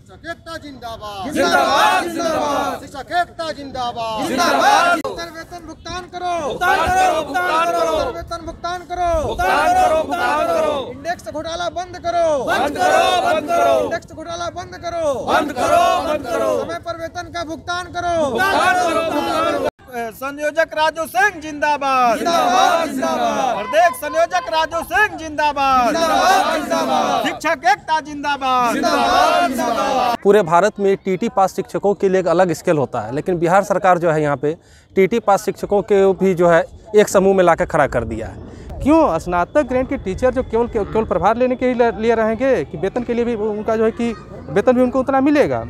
शिक्षक एकता जिंदाबाद जिंदाबाद जिंदाबाद। शिक्षक एकता जिंदाबाद जिंदाबाद। अंतर वेतन भुगतान करो, भुगतान करो, भुगतान करो, अंतर वेतन भुगतान करो, भुगतान करो, भुगतान करो, इंडेक्स घोटाला बंद करो, बंद करो, बंद करो, इंडेक्स घोटाला बंद करो, बंद करो, बंद करो, समय पर वेतन का भुगतान करो, भुगतान करो, भुगतान करो। संयोजक राजू सिंह जिंदाबाद, जिंदाबाद जिंदाबाद, प्रदेश संयोजक राजू सिंह जिंदाबाद, जिंदाबाद जिंदाबाद, शिक्षक एकता जिंदाबाद, जिंदाबाद जिंदाबाद। पूरे भारत में टीटी पास शिक्षकों के लिए एक अलग स्केल होता है, लेकिन बिहार सरकार जो है यहाँ पे टीटी पास शिक्षकों के भी जो है एक समूह में लाकर खड़ा कर दिया है। क्यों स्नातक ग्रेड के टीचर जो केवल प्रभार लेने के लिए रहेंगे कि वेतन के लिए भी उनका जो है कि वेतन भी उनको उतना मिलेगा।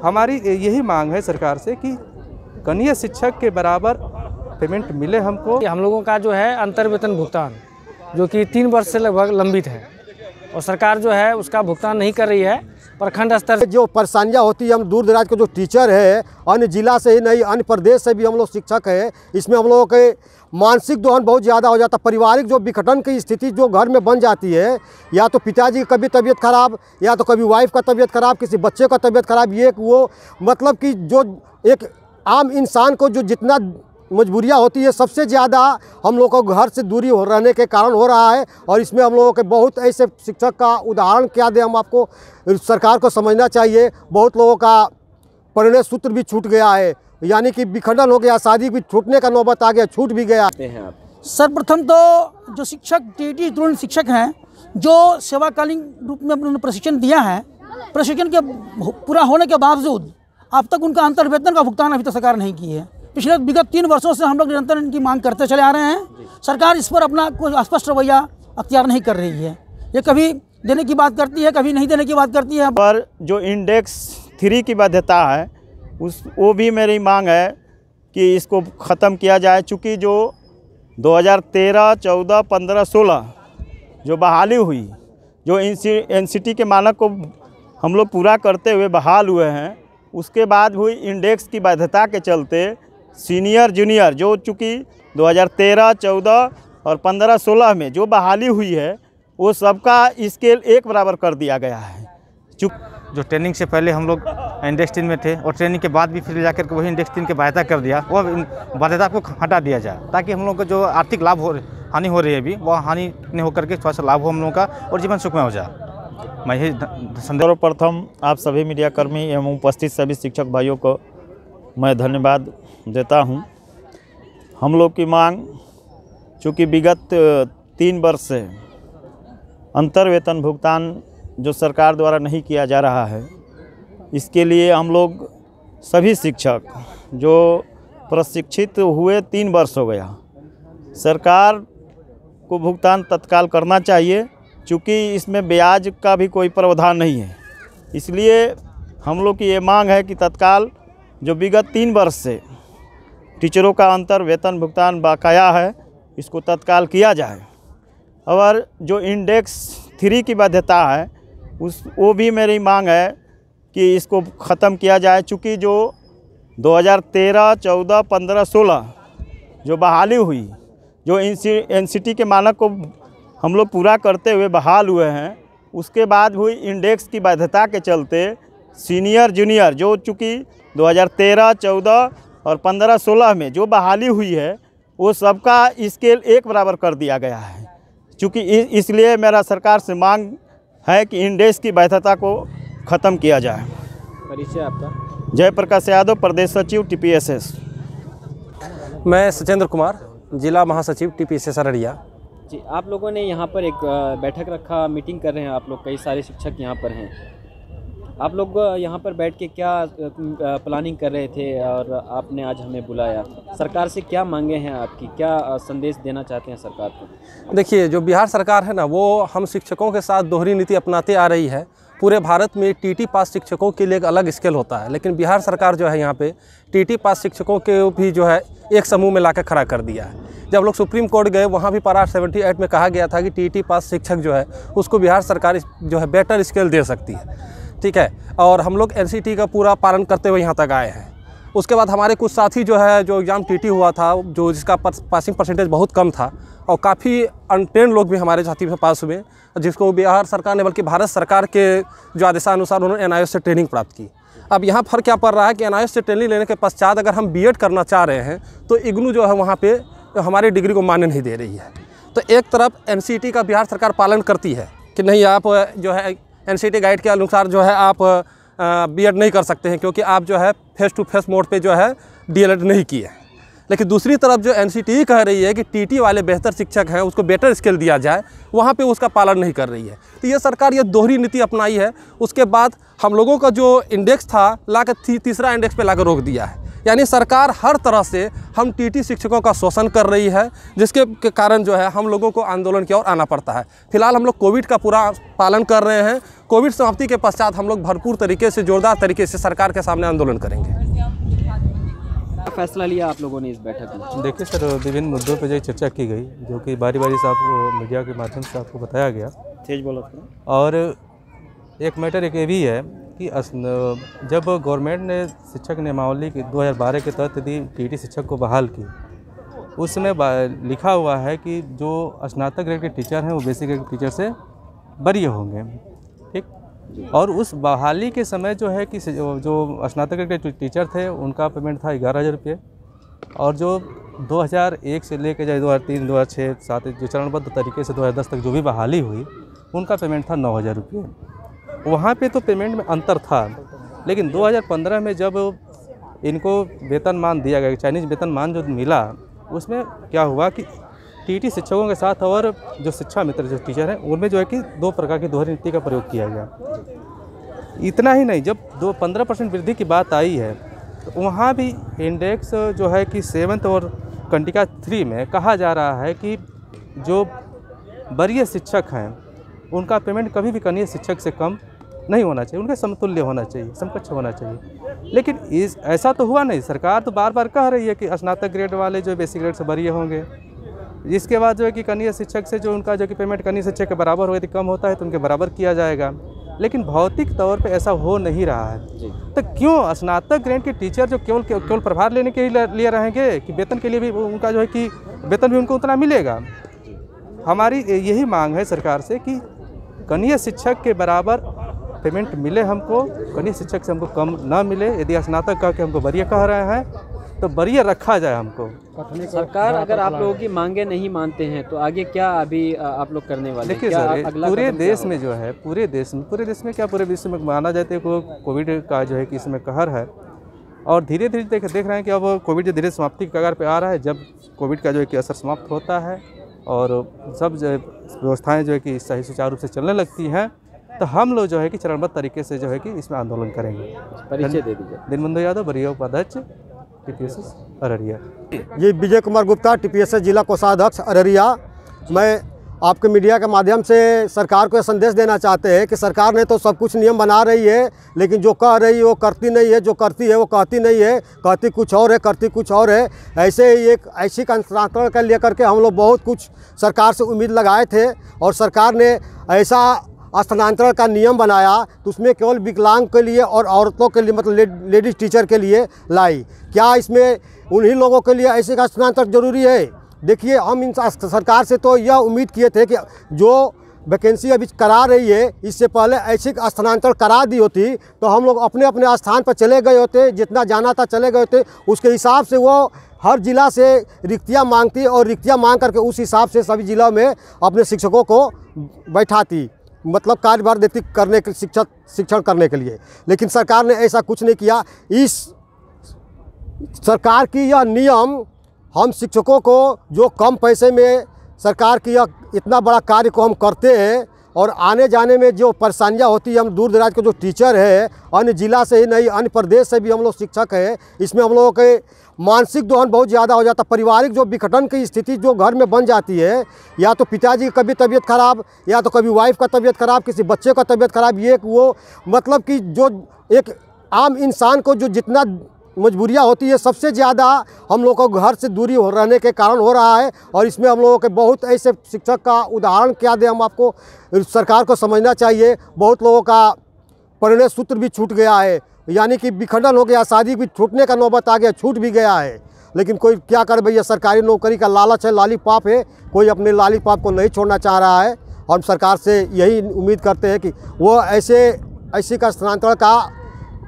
हमारी यही मांग है सरकार से कि कनीय शिक्षक के बराबर पेमेंट मिले हमको। हम लोगों का जो है अंतर वेतन भुगतान जो कि 3 वर्ष से लगभग लंबित है और सरकार जो है उसका भुगतान नहीं कर रही है। प्रखंड स्तर से जो परेशानियाँ होती है, हम दूर दराज के जो टीचर है, अन्य जिला से ही नहीं अन्य प्रदेश से भी हम लोग शिक्षक है, इसमें हम लोगों के मानसिक दोहन बहुत ज़्यादा हो जाता। पारिवारिक जो विघटन की स्थिति जो घर में बन जाती है, या तो पिताजी की कभी तबीयत खराब, या तो कभी वाइफ का तबीयत खराब, किसी बच्चे का तबीयत खराब, ये वो मतलब कि जो एक आम इंसान को जो जितना मजबूरियाँ होती है, सबसे ज़्यादा हम लोग को घर से दूरी हो रहने के कारण हो रहा है। और इसमें हम लोगों के बहुत ऐसे शिक्षक का उदाहरण क्या दें हम आपको, सरकार को समझना चाहिए। बहुत लोगों का परिणय सूत्र भी छूट गया है, यानी कि विखंडन हो गया, शादी भी छूटने का नौबत आ गया, छूट भी गया। सर्वप्रथम तो जो शिक्षक टीटी तुरंत शिक्षक हैं जो सेवाकालीन रूप में उन्होंने प्रशिक्षण दिया है, प्रशिक्षण के पूरा होने के बावजूद अब तक उनका अंतर वेतन का भुगतान अभी तक सरकार नहीं की है। पिछले विगत 3 वर्षों से हम लोग निरंतर इनकी मांग करते चले आ रहे हैं। सरकार इस पर अपना कोई स्पष्ट रवैया अख्तियार नहीं कर रही है। ये कभी देने की बात करती है, कभी नहीं देने की बात करती है। पर जो इंडेक्स 3 की बाध्यता है वो भी मेरी मांग है कि इसको ख़त्म किया जाए। चूँकि जो 2013, 14, 15, 16 जो बहाली हुई, जो एनसीटी के मानक को हम लोग पूरा करते हुए बहाल हुए हैं, उसके बाद हुई इंडेक्स की बाध्यता के चलते सीनियर जूनियर जो चूँकि 2013, 14 और 15, 16 में जो बहाली हुई है, वो सबका स्केल एक बराबर कर दिया गया है। जो ट्रेनिंग से पहले हम लोग इंडेक्स 3 में थे और ट्रेनिंग के बाद भी फिर जाकर के वही इंडेक्स 3 की बाध्यता कर दिया, वो बाध्यता को हटा दिया जाए ताकि हम लोग को जो आर्थिक लाभ हानि हो रही है अभी, वो हानि नहीं होकर के थोड़ा सा लाभ हो हम लोगों का और जीवन सुखमय हो जाए। मैं यही सर्वप्रथम आप सभी मीडियाकर्मी एवं उपस्थित सभी शिक्षक भाइयों को मैं धन्यवाद देता हूं। हम लोग की मांग चूँकि विगत 3 वर्ष से अंतर वेतन भुगतान जो सरकार द्वारा नहीं किया जा रहा है, इसके लिए हम लोग सभी शिक्षक जो प्रशिक्षित हुए 3 वर्ष हो गया, सरकार को भुगतान तत्काल करना चाहिए। चूँकि इसमें ब्याज का भी कोई प्रावधान नहीं है, इसलिए हम लोग की ये मांग है कि तत्काल जो विगत 3 वर्ष से टीचरों का अंतर वेतन भुगतान बकाया है, इसको तत्काल किया जाए। और जो इंडेक्स 3 की बाध्यता है वो भी मेरी मांग है कि इसको ख़त्म किया जाए। चूँकि जो 2013, 14, 15, 16 जो बहाली हुई, जो एनसीटी के मानक को हम लोग पूरा करते हुए बहाल हुए हैं, उसके बाद हुई इंडेक्स की बाध्यता के चलते सीनियर जूनियर जो चूँकि 2013, 14 और 15, 16 में जो बहाली हुई है, वो सबका स्केल एक बराबर कर दिया गया है। चूँकि इसलिए मेरा सरकार से मांग है कि इंडेक्स की बाध्यता को ख़त्म किया जाए। परिचय आपका? जयप्रकाश यादव, प्रदेश सचिव TPSS। मैं सचेंद्र कुमार, जिला महासचिव TPSS अररिया। जी, आप लोगों ने यहाँ पर एक बैठक रखा, मीटिंग कर रहे हैं आप लोग, कई सारे शिक्षक यहाँ पर हैं। आप लोग यहाँ पर बैठ के क्या प्लानिंग कर रहे थे और आपने आज हमें बुलाया? सरकार से क्या मांगे हैं आपकी, क्या संदेश देना चाहते हैं सरकार को? देखिए, जो बिहार सरकार है ना, वो हम शिक्षकों के साथ दोहरी नीति अपनाते आ रही है। पूरे भारत में टीटी पास शिक्षकों के लिए एक अलग स्केल होता है, लेकिन बिहार सरकार जो है यहाँ पे टीटी पास शिक्षकों के भी जो है एक समूह में लाकर खड़ा कर दिया है। जब लोग सुप्रीम कोर्ट गए, वहाँ भी पारा 78 में कहा गया था कि टीटी पास शिक्षक जो है उसको बिहार सरकार जो है बेटर स्केल दे सकती है, ठीक है। और हम लोग एनसीटी का पूरा पालन करते हुए यहाँ तक आए हैं। उसके बाद हमारे कुछ साथी जो है, जो एग्ज़ाम टीटी हुआ था, जो जिसका पासिंग परसेंटेज बहुत कम था, और काफ़ी अनट्रेन लोग भी हमारे साथी में पास हुए, जिसको बिहार सरकार ने बल्कि भारत सरकार के जो आदेशानुसार उन्होंने NIOS से ट्रेनिंग प्राप्त की। अब यहाँ फर्क क्या पड़ रहा है कि NIOS से ट्रेनिंग लेने के पश्चात अगर हम B.Ed करना चाह रहे हैं तो इग्नू जो है वहाँ पे हमारी डिग्री को मान्य नहीं दे रही है। तो एक तरफ NCERT का बिहार सरकार पालन करती है कि नहीं, आप जो है NCERT गाइड के अनुसार जो है आप B.Ed नहीं कर सकते हैं क्योंकि आप जो है फेस टू फेस मोड पे जो है DLED नहीं किए। लेकिन दूसरी तरफ जो NCTE कह रही है कि TT वाले बेहतर शिक्षक हैं, उसको बेटर स्किल दिया जाए, वहाँ पे उसका पालन नहीं कर रही है। तो ये सरकार ये दोहरी नीति अपनाई है। उसके बाद हम लोगों का जो इंडेक्स था लाकर तीसरा इंडेक्स पे लाकर रोक दिया है। यानी सरकार हर तरह से हम TT शिक्षकों का शोषण कर रही है, जिसके कारण जो है हम लोगों को आंदोलन की ओर आना पड़ता है। फिलहाल हम लोग कोविड का पूरा पालन कर रहे हैं। कोविड समाप्ति के पश्चात हम लोग भरपूर तरीके से, जोरदार तरीके से सरकार के सामने आंदोलन करेंगे। क्या फैसला लिया आप लोगों ने इस बैठक में? देखिए सर, विभिन्न मुद्दों पर जो चर्चा की गई, जो कि बारी बारी से आपको मीडिया के माध्यम से आपको बताया गया। तेज बोलो थोड़ा। और एक मैटर एक ये भी है कि जब गवर्नमेंट ने शिक्षक नियमावली की 2012 के तहत यदि TT शिक्षक को बहाल की, उसमें लिखा हुआ है कि जो स्नातक ग्रेड के टीचर हैं वो बेसिक ग्रेड के टीचर से बरी होंगे, ठीक। और उस बहाली के समय जो है कि जो स्नातक ग्रेड के टीचर थे उनका पेमेंट था 11,000 रुपये, और जो 2001 से लेकर 2003, 2006, 2007 जो चरणबद्ध तरीके से 2010 तक जो भी बहाली हुई, उनका पेमेंट था 9,000 रुपये। वहाँ पे तो पेमेंट में अंतर था, लेकिन 2015 में जब इनको वेतनमान दिया गया, चाइनीज़ वेतनमान जो मिला, उसमें क्या हुआ कि TT शिक्षकों के साथ और जो शिक्षा मित्र जो टीचर हैं उनमें जो है कि 2 प्रकार की दोहरी नीति का प्रयोग किया गया। इतना ही नहीं, जब 15% वृद्धि की बात आई है तो वहाँ भी इंडेक्स जो है कि 7th और कंटिका 3 में कहा जा रहा है कि जो वरीय शिक्षक हैं उनका पेमेंट कभी भी कनीय शिक्षक से कम नहीं होना चाहिए, उनके समतुल्य होना चाहिए, समकक्ष होना चाहिए। लेकिन ऐसा तो हुआ नहीं। सरकार तो बार बार कह रही है कि स्नातक ग्रेड वाले जो बेसिक ग्रेड से वरीय होंगे, इसके बाद जो है कि कनीय शिक्षक से जो उनका जो कि पेमेंट कनीय शिक्षक के बराबर हो, यदि कम होता है तो उनके बराबर किया जाएगा। लेकिन भौतिक तौर पे ऐसा हो नहीं रहा है। तो क्यों स्नातक ग्रेड के टीचर जो केवल प्रभार लेने के लिए रहेंगे कि वेतन के लिए भी उनका जो है कि वेतन भी उनको उतना मिलेगा? हमारी यही मांग है सरकार से कि कनीय शिक्षक के बराबर पेमेंट मिले हमको, कनीय शिक्षक से हमको कम ना मिले। यदि स्नातक कह के हमको वरीय कह रहे हैं तो वरीय रखा जाए हमको। सरकार अगर आप लोगों की मांगे नहीं मानते हैं तो आगे क्या अभी आप लोग करने वाले? देखिए सर, पूरे देश में जो है, पूरे देश में क्या पूरे विश्व में माना जाता है कोविड का जो है कि इसमें कहर है, और धीरे धीरे देख रहे हैं कि अब कोविड जो धीरे समाप्ति के कगार पे आ रहा है। जब कोविड का जो है कि असर समाप्त होता है और सब जो व्यवस्थाएँ जो है कि सही सुचारू रूप से चलने लगती हैं, तो हम लोग जो है कि चरणबद्ध तरीके से जो है कि इसमें आंदोलन करेंगे। परिचय दे दीजिए। दिनबंधु यादव, वरीय उपाध्यक्ष TPSS अररिया। ये विजय कुमार गुप्ता, TPSS जिला कोषाध्यक्ष अररिया। मैं आपके मीडिया के माध्यम से सरकार को यह संदेश देना चाहते हैं कि सरकार ने तो सब कुछ नियम बना रही है, लेकिन जो कह रही है वो करती नहीं है, जो करती है वो कहती नहीं है, कहती कुछ और है, करती कुछ और है। ऐसे ही एक ऐसी कंस्ट्रक्टर का लेकर के हम लोग बहुत कुछ सरकार से उम्मीद लगाए थे, और सरकार ने ऐसा स्थानांतरण का नियम बनाया तो उसमें केवल विकलांग के लिए और औरतों के लिए, मतलब लेडीज़ टीचर के लिए लाई। क्या इसमें उन्हीं लोगों के लिए ऐसे का स्थानांतरण जरूरी है? देखिए, हम इन सरकार से तो यह उम्मीद किए थे कि जो वैकेंसी अभी करा रही है, इससे पहले ऐसे स्थानांतरण करा दी होती तो हम लोग अपने अपने स्थान पर चले गए होते, जितना जाना था चले गए होते। उसके हिसाब से वो हर जिला से रिक्तियाँ मांगती और रिक्तियाँ मांग करके उस हिसाब से सभी जिलों में अपने शिक्षकों को बैठाती, मतलब कार्यभार देती करने के शिक्षण करने के लिए। लेकिन सरकार ने ऐसा कुछ नहीं किया। इस सरकार की यह नियम हम शिक्षकों को जो कम पैसे में सरकार की यह इतना बड़ा कार्य को हम करते हैं, और आने जाने में जो परेशानियां होती है, हम दूर दराज के जो टीचर है, अन्य जिला से ही नहीं अन्य प्रदेश से भी हम लोग शिक्षक हैं, इसमें हम लोगों के मानसिक दोहन बहुत ज़्यादा हो जाता। पारिवारिक जो विघटन की स्थिति जो घर में बन जाती है, या तो पिताजी की कभी तबीयत खराब, या तो कभी वाइफ का तबीयत खराब, किसी बच्चे का तबीयत खराब, ये वो मतलब कि जो एक आम इंसान को जो जितना मजबूरियाँ होती है, सबसे ज़्यादा हम लोगों को घर से दूरी हो रहने के कारण हो रहा है। और इसमें हम लोगों के बहुत ऐसे शिक्षक का उदाहरण क्या दें हम आपको, सरकार को समझना चाहिए। बहुत लोगों का परिणय सूत्र भी छूट गया है, यानी कि विखंडन हो गया, शादी भी छूटने का नौबत आ गया, छूट भी गया है। लेकिन कोई क्या करे भैया, सरकारी नौकरी का लालच है, लॉलीपॉप है, कोई अपने लॉलीपॉप को नहीं छोड़ना चाह रहा है। हम सरकार से यही उम्मीद करते हैं कि वो ऐसे का स्थानांतरण का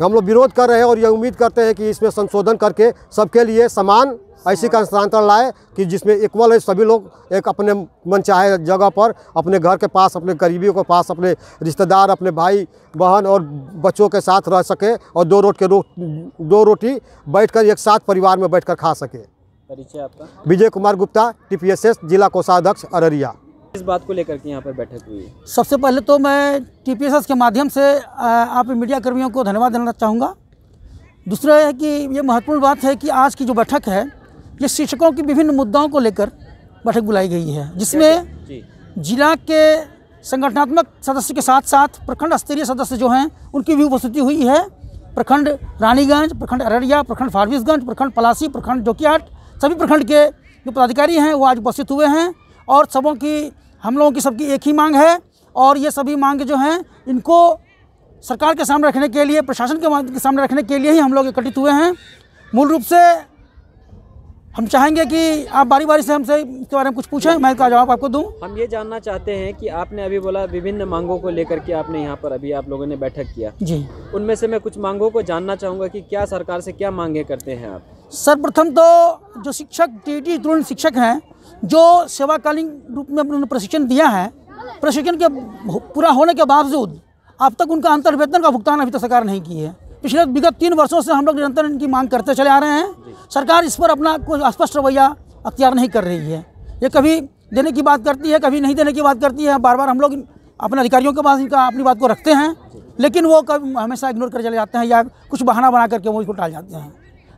हम लोग विरोध कर रहे हैं और ये उम्मीद करते हैं कि इसमें संशोधन करके सबके लिए समान ऐसी का स्थानांतरण लाए कि जिसमें इक्वल है, सभी लोग एक अपने मनचाहे जगह पर अपने घर के पास, अपने करीबियों के पास, अपने रिश्तेदार, अपने भाई बहन और बच्चों के साथ रह सके और दो रोटी बैठकर एक साथ परिवार में बैठकर खा सके। परिचय आपका? विजय कुमार गुप्ता, TPSS जिला कोषाध्यक्ष अररिया। इस बात को लेकर के यहाँ पर बैठक हुई है। सबसे पहले तो मैं TPSS के माध्यम से आप मीडिया कर्मियों को धन्यवाद देना चाहूँगा। दूसरा है कि ये महत्वपूर्ण बात है कि आज की जो बैठक है ये शिक्षकों की विभिन्न मुद्दाओं को लेकर बैठक बुलाई गई है, जिसमें जिला के संगठनात्मक सदस्य के साथ साथ प्रखंड स्तरीय सदस्य जो हैं उनकी भी उपस्थिति हुई है। प्रखंड रानीगंज, प्रखंड अररिया, प्रखंड फारबिसगंज, प्रखंड पलासी, प्रखंड जोकियाट, सभी प्रखंड के जो पदाधिकारी हैं वो आज उपस्थित हुए हैं। और सबों की, हम लोगों की सबकी एक ही मांग है और ये सभी मांग जो हैं इनको सरकार के सामने रखने के लिए, प्रशासन के सामने रखने के लिए ही हम लोग एकत्रित हुए हैं। मूल रूप से हम चाहेंगे कि आप बारी बारी से हमसे इसके बारे में कुछ पूछें, मैं इसका जवाब आपको दूं। हम ये जानना चाहते हैं कि आपने अभी बोला विभिन्न मांगों को लेकर के आपने यहाँ पर अभी आप लोगों ने बैठक किया जी, उनमें से मैं कुछ मांगों को जानना चाहूँगा कि क्या सरकार से क्या मांगे करते हैं आप? सर्वप्रथम तो जो शिक्षक TET तृण शिक्षक हैं जो सेवाकालीन रूप में उन्होंने प्रशिक्षण दिया है, प्रशिक्षण के पूरा होने के बावजूद अब तक उनका अंतर्वेतन का भुगतान अभी तक सरकार नहीं की है। पिछले विगत 3 वर्षों से हम लोग निरंतर इनकी मांग करते चले आ रहे हैं। सरकार इस पर अपना कोई स्पष्ट रवैया अख्तियार नहीं कर रही है। ये कभी देने की बात करती है, कभी नहीं देने की बात करती है। बार बार हम लोग अपने अधिकारियों के पास इनका अपनी बात को रखते हैं, लेकिन वो कभी हमेशा इग्नोर कर चले जाते हैं या कुछ बहाना बना करके वो इसको टाल जाते हैं।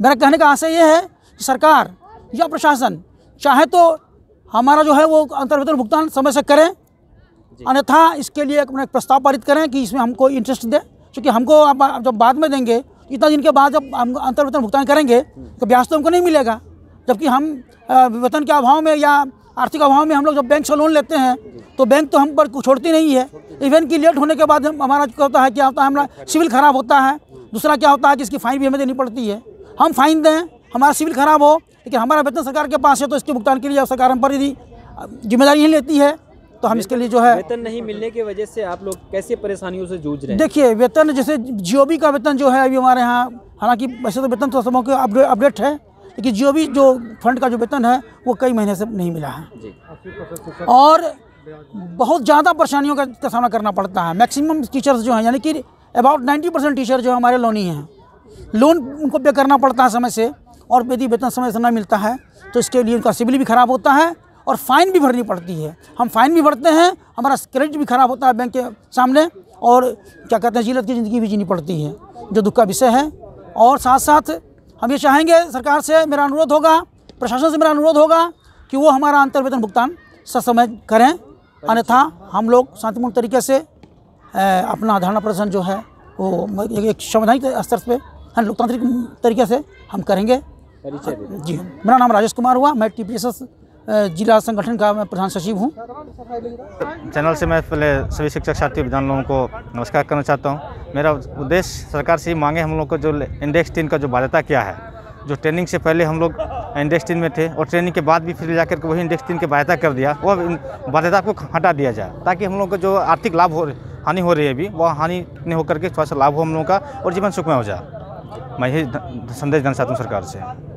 मेरा कहने का आशय ये है कि सरकार या प्रशासन चाहे तो हमारा जो है वो अंतर्वेतन भुगतान समय से करें, अन्यथा इसके लिए अपना एक प्रस्ताव पारित करें कि इसमें हमको इंटरेस्ट दें, क्योंकि हमको आप जब बाद में देंगे, इतना दिन के बाद जब हम अंतर्वेतन भुगतान करेंगे तो ब्याज तो हमको नहीं मिलेगा। जबकि हम वेतन के अभाव में या आर्थिक अभाव में हम लोग जब बैंक से लोन लेते हैं तो बैंक तो हम पर छोड़ती नहीं है। इवन की लेट होने के बाद हमारा क्या होता है हमारा सिविल खराब होता है। दूसरा क्या होता है कि इसकी फ़ाइन भी हमें देनी पड़ती है। हम फाइन दें, हमारा सिविल खराब हो, लेकिन हमारा वेतन सरकार के पास है तो इसके भुगतान के लिए सरकार हम पर यदि जिम्मेदारी नहीं लेती है तो हम इसके लिए जो है वेतन नहीं मिलने की वजह से आप लोग कैसे परेशानियों से जूझ रहे हैं? देखिए, वेतन जैसे GOB का वेतन जो है अभी हमारे यहाँ, हालांकि वैसे तो वेतन तो सबों के अपडेट है, लेकिन GOB जो फंड का जो वेतन है वो कई महीने से नहीं मिला है और बहुत ज़्यादा परेशानियों का सामना करना पड़ता है। मैक्सिमम टीचर्स जो हैं, यानी कि अबाउट 90% टीचर जो हमारे लोनी हैं, लोन उनको पे करना पड़ता है समय से, और यदि वेतन समय से न मिलता है तो इसके लिए उनका सिविल भी खराब होता है और फाइन भी भरनी पड़ती है। हम फाइन भी भरते हैं, हमारा क्रेडिट भी खराब होता है बैंक के सामने, और क्या कहते हैं जिल्लत की ज़िंदगी भी जीनी पड़ती है, जो दुख का विषय है। और साथ साथ हम ये चाहेंगे, सरकार से मेरा अनुरोध होगा, प्रशासन से मेरा अनुरोध होगा कि वो हमारा अंतर्वेतन भुगतान ससमय करें, अन्यथा हम लोग शांतिपूर्ण तरीके से अपना धरना प्रदर्शन जो है वो एक संवैधानिक स्तर पे लोकतांत्रिक तरीके से हम करेंगे। जी, मेरा नाम राजेश कुमार हुआ, मैं TPSS जिला संगठन का मैं प्रधान सचिव हूँ। चैनल से मैं पहले सभी शिक्षक साथी विद्यान लोगों को नमस्कार करना चाहता हूँ। मेरा उद्देश्य सरकार से ही मांगे, हम लोग को जो इंडेक्स 3 का जो बाध्यता किया है, जो ट्रेनिंग से पहले हम लोग इंडेक्स 3 में थे और ट्रेनिंग के बाद भी फिर जाकर के वही इंडेक्स 3 की बाध्यता कर दिया, वो बाध्यता को हटा दिया जाए, ताकि हम लोग को जो आर्थिक लाभ हानि हो रही है अभी, वह हानि नहीं होकर के थोड़ा सा लाभ हो हम लोगों का और जीवन सुखमय हो जाए। मैं यही संदेश देना चाहता हूँ सरकार से।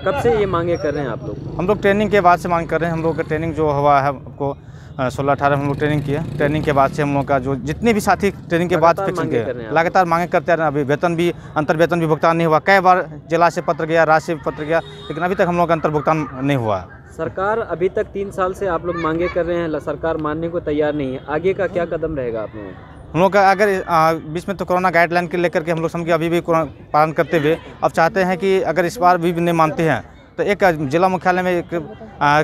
कब से ये मांगे कर रहे हैं आप लोग? हम लोग ट्रेनिंग के बाद से मांग कर रहे हैं। हम लोग का ट्रेनिंग जो हुआ है आपको 16-18 हम लोग ट्रेनिंग किए। ट्रेनिंग के बाद से हम लोग का जो जितने भी साथी ट्रेनिंग के बाद लगातार मांगे करते रहे। अभी वेतन भी, अंतर्वेतन भी भुगतान नहीं हुआ। कई बार जिला से पत्र गया, राज्य से पत्र गया, लेकिन अभी तक हम लोग का अंतर्भुगतान नहीं हुआ। सरकार अभी तक 3 साल से आप लोग मांगे कर रहे हैं, सरकार मानने को तैयार नहीं है। आगे का क्या कदम रहेगा आप लोगों? हम लोग का अगर बीच में तो कोरोना गाइडलाइन के लेकर के हम लोग समझे अभी भी पालन करते हुए अब चाहते हैं कि अगर इस बार भी नहीं मानते हैं तो एक जिला मुख्यालय में एक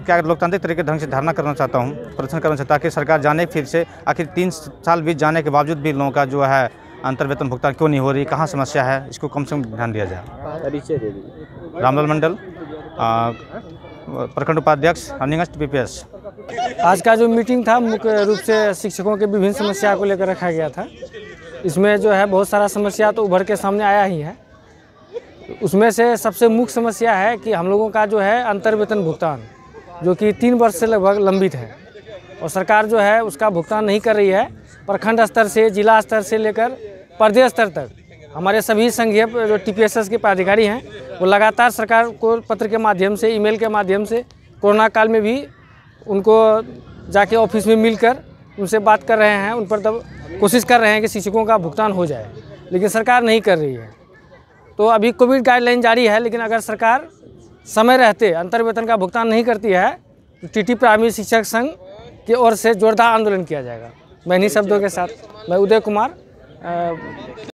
क्या लोकतांत्रिक तरीके ढंग से धरना करना चाहता हूँ, प्रदर्शन करना चाहता हूँ, ताकि सरकार जाने फिर से आखिर 3 साल बीत जाने के बावजूद भी लोगों का जो है अंतर्वेतन भुगतान क्यों नहीं हो रही, कहाँ समस्या है, इसको कम से कम ध्यान दिया जाए। परिचय दे दीजिए। रामलाल मंडल, प्रखंड उपाध्यक्ष रानीगंज TPS। आज का जो मीटिंग था मुख्य रूप से शिक्षकों के विभिन्न समस्या को लेकर रखा गया था। इसमें जो है बहुत सारा समस्या तो उभर के सामने आया ही है। उसमें से सबसे मुख्य समस्या है कि हम लोगों का जो है अंतर्वेतन भुगतान, जो कि 3 वर्ष से लगभग लंबित है और सरकार जो है उसका भुगतान नहीं कर रही है। प्रखंड स्तर से, जिला स्तर से लेकर प्रदेश स्तर तक हमारे सभी संघीय जो TPSS के पदाधिकारी हैं वो लगातार सरकार को पत्र के माध्यम से, ईमेल के माध्यम से, कोरोना काल में भी उनको जाके ऑफिस में मिलकर उनसे बात कर रहे हैं, उन पर तब कोशिश कर रहे हैं कि शिक्षकों का भुगतान हो जाए, लेकिन सरकार नहीं कर रही है। तो अभी कोविड गाइडलाइन जारी है, लेकिन अगर सरकार समय रहते अंतर्वेतन का भुगतान नहीं करती है तो TT प्राइमरी शिक्षक संघ की ओर से जोरदार आंदोलन किया जाएगा। मैं इन्हीं शब्दों के साथ मैं उदय कुमार